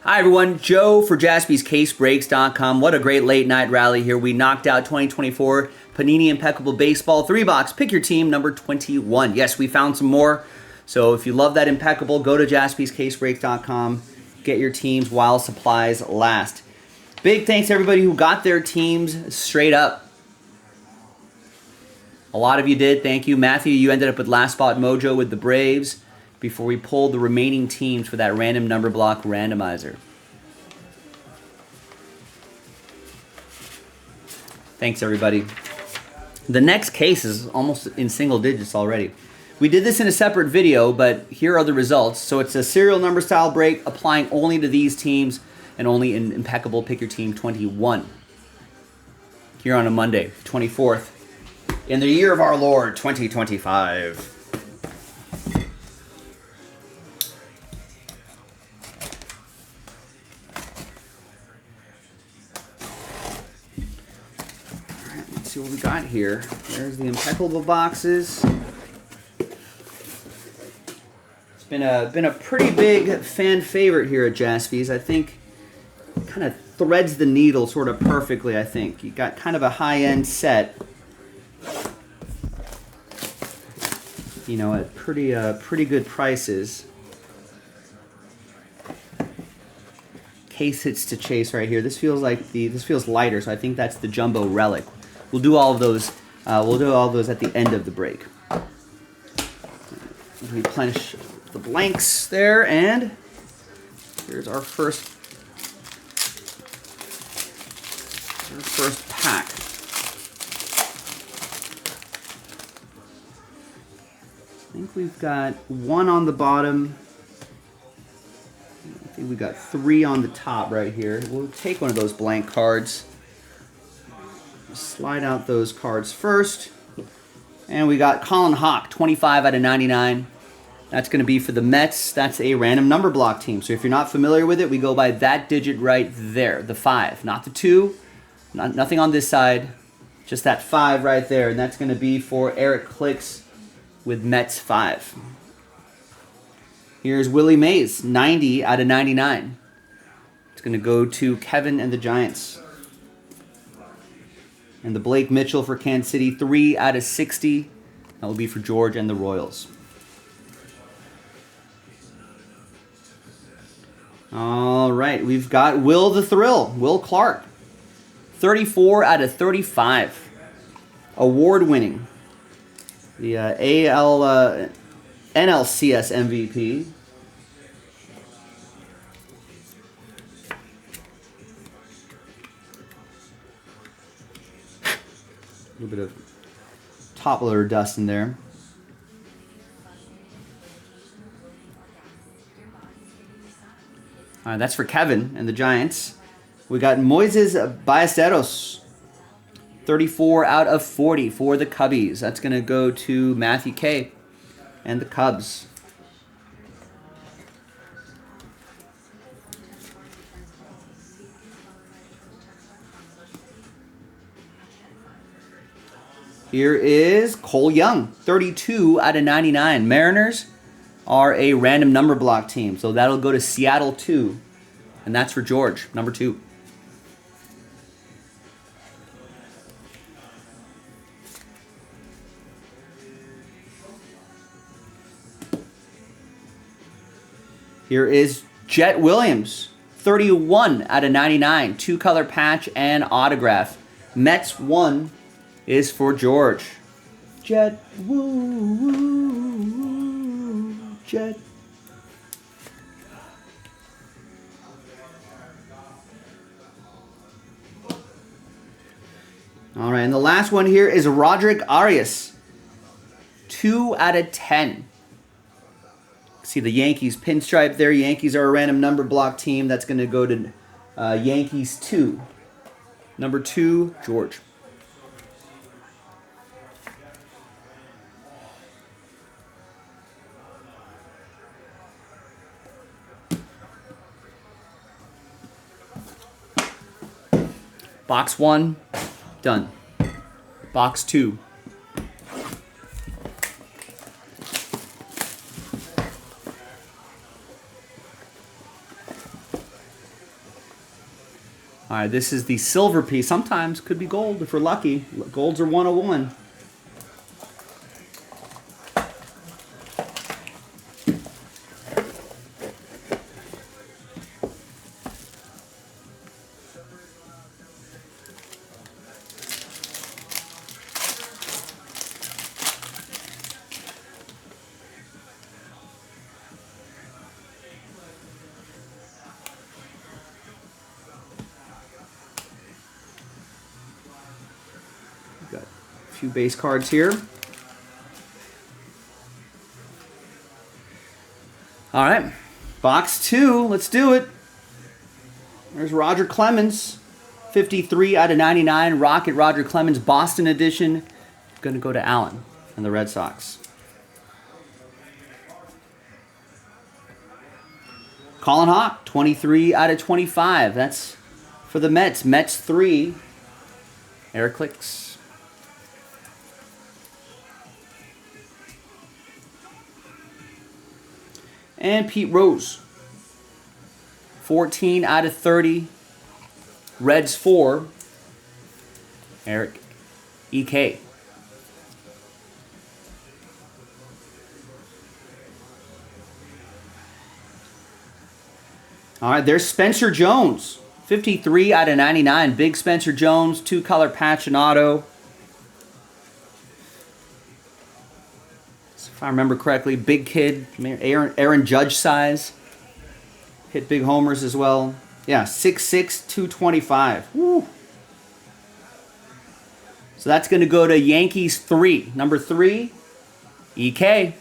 Hi everyone, Joe for JaspysCaseBreaks.com. What a great late night rally here. We knocked out 2024 Panini Impeccable Baseball 3-box. Pick your team, number 21. Yes, we found some more. So if you love that Impeccable, go to JaspysCaseBreaks.com. Get your teams while supplies last. Big thanks to everybody who got their teams straight up. A lot of you did. Thank you. Matthew, you ended up with last spot mojo with the Braves before we pulled the remaining teams for that random number block randomizer. Thanks, everybody. The next case is almost in single digits already. We did this in a separate video, but here are the results. So it's a serial number style break, applying only to these teams and only in Impeccable Pick Your Team 21. Here on a Monday, 24th, in the year of our Lord, 2025. See what we got here. There's the Impeccable boxes. It's been a pretty big fan favorite here at Jaspys. I think it kind of threads the needle sort of perfectly. I think you got kind of a high-end set, you know, at pretty good prices. Case hits to chase right here. This feels like this feels lighter, so I think that's the Jumbo Relic. We'll do all of those. We'll do all of those at the end of the break. Replenish the blanks there, and here's our first pack. I think we've got one on the bottom. I think we got three on the top right here. We'll take one of those blank cards. Slide out those cards first. And we got Colin Hawk, 25 out of 99. That's going to be for the Mets. That's a random number block team. So if you're not familiar with it, we go by that digit right there, the 5. Not the 2, nothing on this side, just that 5 right there. And that's going to be for Eric Clicks with Mets 5. Here's Willie Mays, 90 out of 99. It's going to go to Kevin and the Giants. And the Blake Mitchell for Kansas City, 3 out of 60. That will be for George and the Royals. All right, we've got Will the Thrill, Will Clark, 34 out of 35. Award-winning. The NLCS MVP. A little bit of top loader dust in there. All right, that's for Kevin and the Giants. We got Moises Ballesteros, 34 out of 40 for the Cubbies. That's going to go to Matthew K. and the Cubs. Here is Cole Young, 32 out of 99. Mariners are a random number block team, so that'll go to Seattle 2, and that's for George, number 2. Here is Jet Williams, 31 out of 99. 2-color patch and autograph. Mets 1 is for George. Jet, woo, woo, woo, Jet. All right, and the last one here is Roderick Arias, 2 out of 10. See the Yankees pinstripe there. Yankees are a random number block team. That's going to go to Yankees 2. Number 2, George. Box 1, done. Box 2. All right, this is the silver piece. Sometimes could be gold if we're lucky. Golds are 101. Got a few base cards here. All right, box 2, let's do it. There's Roger Clemens, 53 out of 99, Rocket Roger Clemens, Boston edition. Gonna go to Allen and the Red Sox. Colin Hawk, 23 out of 25. That's for the Mets. Mets 3. Eric Clicks. And Pete Rose, 14 out of 30. Reds 4. Eric EK. All right, there's Spencer Jones, 53 out of 99. Big Spencer Jones, 2-color patch and auto. If I remember correctly, big kid, Aaron Judge size. Hit big homers as well. Yeah, 6'6", 225. Woo. So that's going to go to Yankees 3. Number 3, EK.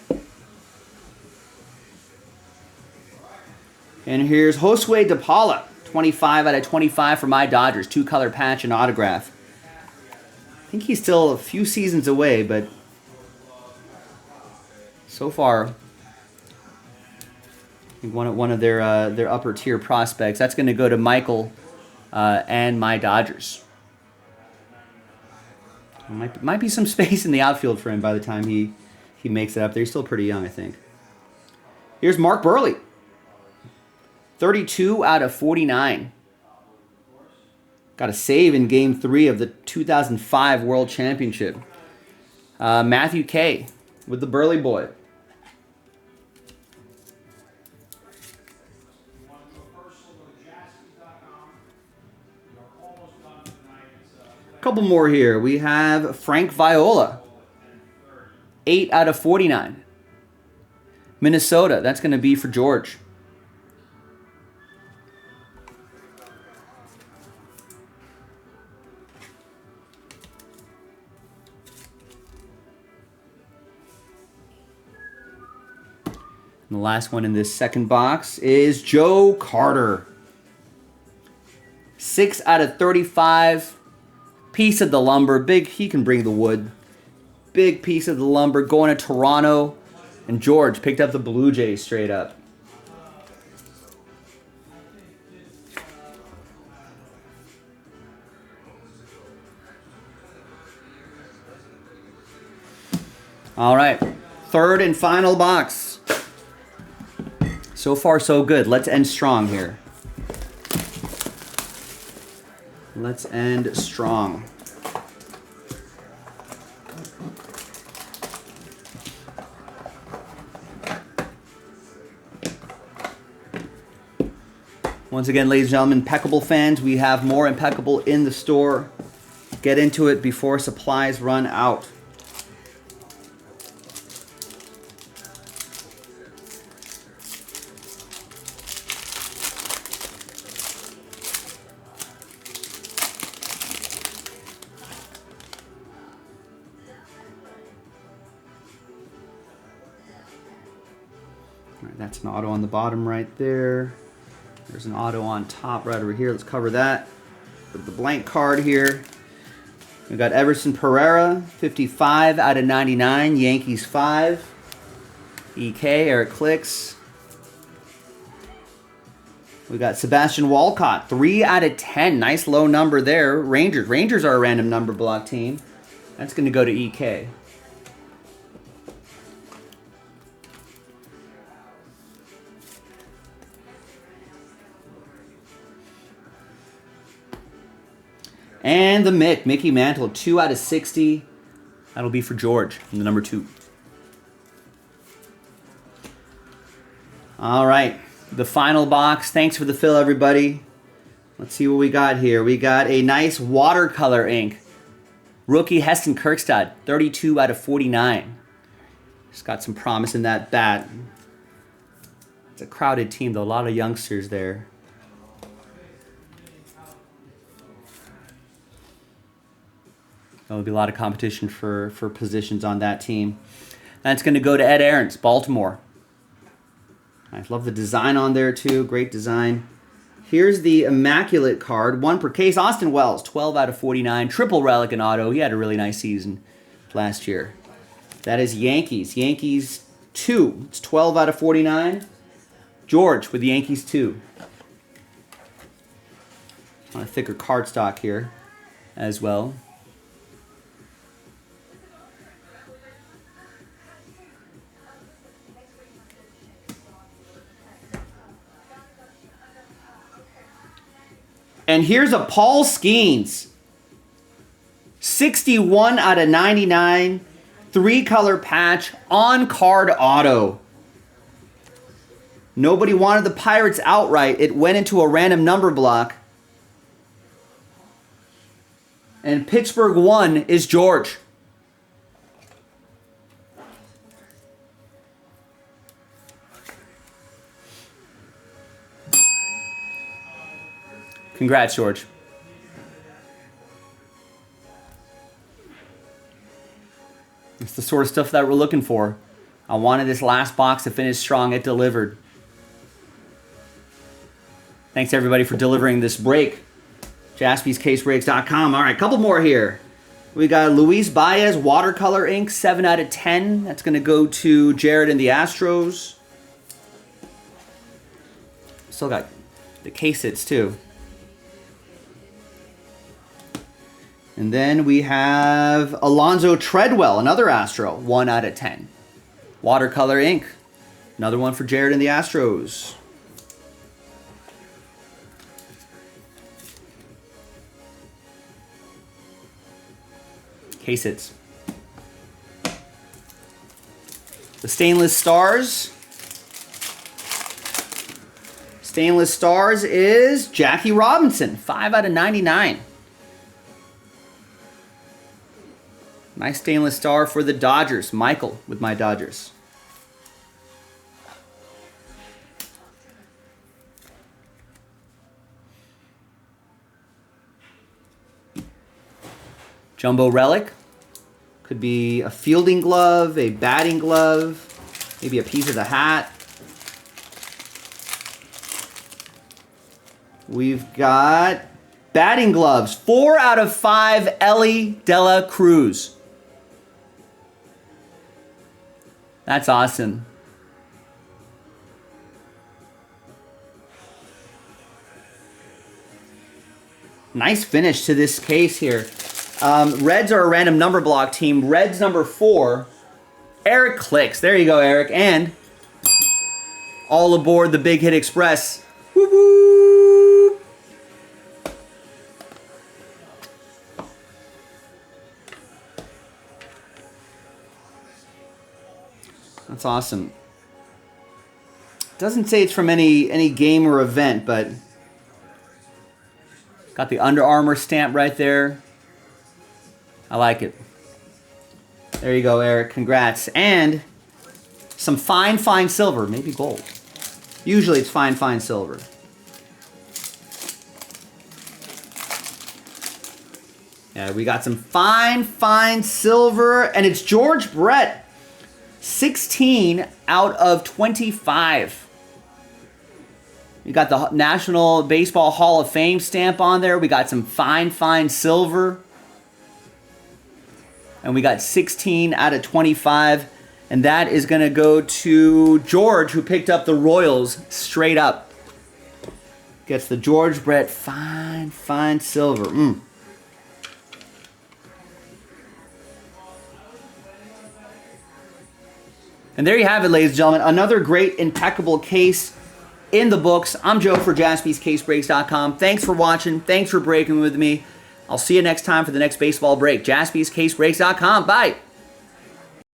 And here's Josue De Paula, 25 out of 25 for my Dodgers. 2-color patch and autograph. I think he's still a few seasons away, but so far, I think one of their upper tier prospects. That's going to go to Michael and my Dodgers. Might be some space in the outfield for him by the time he makes it up there. He's still pretty young, I think. Here's Mark Burley, 32 out of 49. Got a save in Game 3 of the 2005 World Championship. Matthew K. with the Burley boy. Couple more here. We have Frank Viola, 8 out of 49. Minnesota, that's going to be for George. And the last one in this second box is Joe Carter, 6 out of 35. Piece of the lumber. Big, he can bring the wood. Big piece of the lumber going to Toronto. And George picked up the Blue Jays straight up. All right. Third and final box. So far, so good. Let's end strong here. Let's end strong. Once again, ladies and gentlemen, Impeccable fans, we have more Impeccable in the store. Get into it before supplies run out. All right, that's an auto on the bottom right there. There's an auto on top right over here. Let's cover that with the blank card here. We've got Everson Pereira, 55 out of 99. Yankees 5. EK, Eric Clicks. We got Sebastian Walcott, 3 out of 10. Nice low number there. Rangers. Rangers are a random number block team. That's going to go to EK. And the Mickey Mantle, 2 out of 60. That'll be for George in the number 2. All right, the final box. Thanks for the fill, everybody. Let's see what we got here. We got a nice watercolor ink. Rookie Heston Kjerstad, 32 out of 49. Just got some promise in that bat. It's a crowded team, though. A lot of youngsters there. There'll be a lot of competition for positions on that team. That's going to go to Ed Aarons, Baltimore. I love the design on there, too. Great design. Here's the Immaculate card. 1 per case. Austin Wells, 12 out of 49. Triple relic and auto. He had a really nice season last year. That is Yankees. Yankees 2. It's 12 out of 49. George with the Yankees 2. On a thicker cardstock here as well. And here's a Paul Skeens. 61 out of 99. 3-color patch. On-card auto. Nobody wanted the Pirates outright. It went into a random number block. And Pittsburgh 1 is George. Congrats, George. It's the sort of stuff that we're looking for. I wanted this last box to finish strong. It delivered. Thanks, everybody, for delivering this break. JaspysCaseBreaks.com. All right, a couple more here. We got Luis Baez, watercolor ink, 7 out of 10. That's going to go to Jared and the Astros. Still got the case hits, too. And then we have Alonzo Treadwell, another Astro, 1 out of 10. Watercolor ink. Another one for Jared and the Astros. Case hits. The Stainless Stars. Stainless Stars is Jackie Robinson, 5 out of 99. Nice stainless star for the Dodgers. Michael with my Dodgers. Jumbo relic. Could be a fielding glove, a batting glove, maybe a piece of the hat. We've got batting gloves. 4 out of 5, Ellie De La Cruz. That's awesome. Nice finish to this case here. Reds are a random number block team. Reds number 4, Eric Clicks. There you go, Eric. And all aboard the Big Hit Express. Woo woo! That's awesome. Doesn't say it's from any game or event, but got the Under Armour stamp right there. I like it. There you go, Eric. Congrats. And some fine silver, maybe gold. Usually it's fine silver. Yeah, we got some fine silver, and it's George Brett. 16 out of 25. We got the National Baseball Hall of Fame stamp on there. We got some fine silver. And we got 16 out of 25. And that is going to go to George, who picked up the Royals straight up. Gets the George Brett fine silver. And there you have it, ladies and gentlemen. Another great Impeccable case in the books. I'm Joe for JaspysCaseBreaks.com. Thanks for watching. Thanks for breaking with me. I'll see you next time for the next baseball break. JaspysCaseBreaks.com. Bye.